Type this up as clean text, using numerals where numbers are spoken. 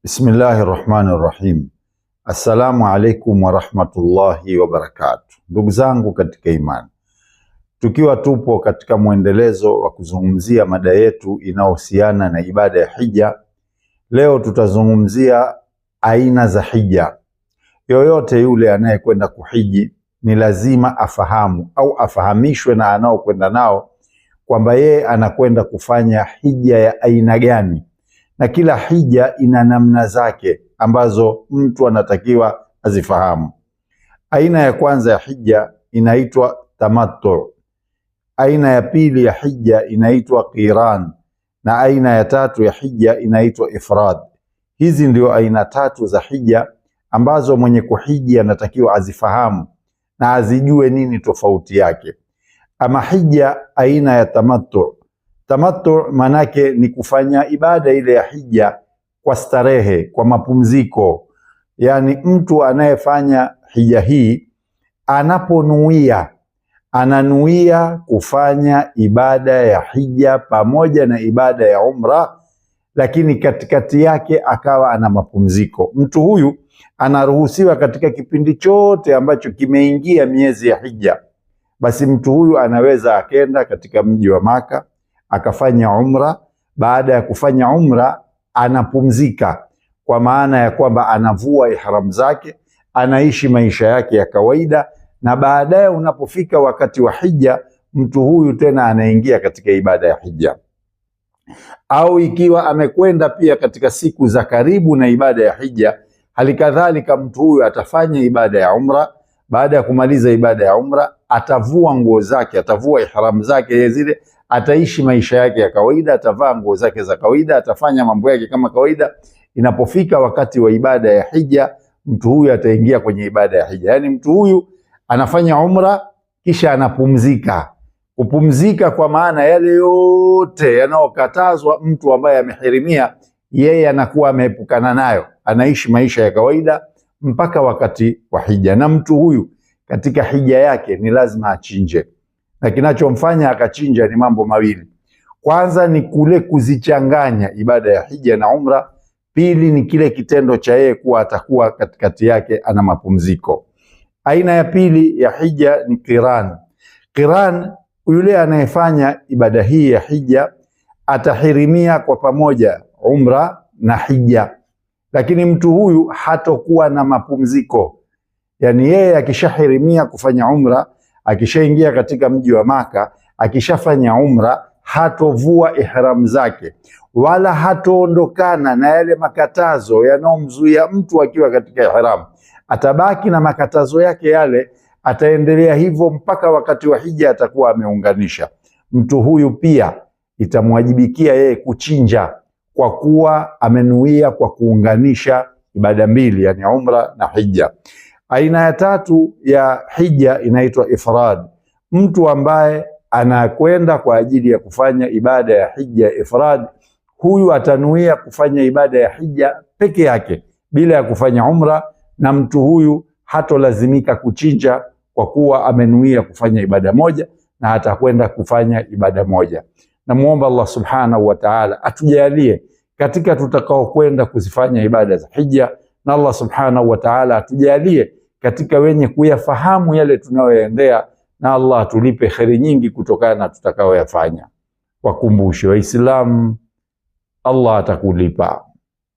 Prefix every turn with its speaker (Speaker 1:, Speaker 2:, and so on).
Speaker 1: Bismillahirrahmanirrahim. Assalamu alaikum warahmatullahi wabarakatuh. Ndugu zangu katika imani, tukiwa tupo katika mwendelezo wa kuzungumzia mada yetu inayohusiana na ibada ya hija, leo tutazungumzia aina za hija. Yoyote yule anayekwenda kuhiji ni lazima afahamu au afahamishwe na anaokwenda nao kwamba yeye anakwenda kufanya hija ya aina gani, na kila hija ina namna zake ambazo mtu anatakiwa azifahamu. Aina ya kwanza ya hija inaitwa tamattu, aina ya pili ya hija inaitwa qiran, na aina ya tatu ya hija inaitwa ifrad. Hizi ndio aina tatu za hija ambazo mwenye kuhiji anatakiwa azifahamu na azijue nini tofauti yake. Ama hija aina ya tamattu, tamattu manake ni kufanya ibada ile ya hija kwa starehe, kwa mapumziko. Yani mtu anayefanya hija hii anaponuia, ananuia kufanya ibada ya hija pamoja na ibada ya umra, lakini katikati yake akawa ana mapumziko. Mtu huyu anaruhusiwa katika kipindi chote ambacho kimeingia miezi ya hija, basi mtu huyu anaweza akenda katika mji wa Maka akafanya umra. Baada ya kufanya umra anapumzika, kwa maana ya kwamba anavua ihram zake, anaishi maisha yake ya kawaida, na baadaye unapofika wakati wa hija, mtu huyu tena anaingia katika ibada ya hija. Au ikiwa amekwenda pia katika siku za karibu na ibada ya hija, halikadhalika mtu huyu atafanya ibada ya umra. Baada ya kumaliza ibada ya umra atavua nguo zake, atavua ihram zake zile, ataishi maisha yake ya kawaida, atavaa nguo zake za kawaida, atafanya mambo yake kama kawaida. Inapofika wakati wa ibada ya hija, mtu huyu ataingia kwenye ibada ya hija. Yani mtu huyu anafanya umra kisha anapumzika. Kupumzika kwa maana yale yote yanayokatazwa mtu ambaye amehirimia, yeye anakuwa ameepukana nayo, anaishi maisha ya kawaida mpaka wakati wa hija. Na mtu huyu katika hija yake ni lazima achinje, na kinachomfanya akachinja ni mambo mawili. Kwanza ni kule kuzichanganya ibada ya hija na umra. Pili ni kile kitendo cha yeye kuwa atakuwa katikati yake ana mapumziko. Aina ya pili ya hija ni qiran. Qiran, yule anayefanya ibada hii ya hija atahirimia kwa pamoja umra na hija, lakini mtu huyu hatokuwa na mapumziko. Yani yeye akishahirimia kufanya umra, akishaingia katika mji wa Maka, akishafanya umra, hatovua ihram zake wala hatoondokana na yale makatazo yanayomzuia mtu akiwa katika ihram. Atabaki na makatazo yake yale, ataendelea hivyo mpaka wakati wa hija atakuwa ameunganisha. Mtu huyu pia itamwajibikia yeye kuchinja, kwa kuwa amenuia kwa kuunganisha ibada mbili, yani umra na hija. Aina ya tatu ya hija inaitwa ifrad. Mtu ambaye anakwenda kwa ajili ya kufanya ibada ya hija ifrad, huyu atanuia kufanya ibada ya hija peke yake bila ya kufanya umra, na mtu huyu hatolazimika kuchinja kwa kuwa amenuia kufanya ibada moja na atakwenda kufanya ibada moja. Namuomba Allah subhanahu wa ta'ala atujalie katika tutakao kwenda kuzifanya ibada za hija, na Allah subhanahu wa ta'ala atujalie katika wenye kuyafahamu yale tunayoyaendea, na Allah atulipe kheri nyingi kutokana na tutakaoyafanya. Wakumbushe Waislamu, Allah atakulipa.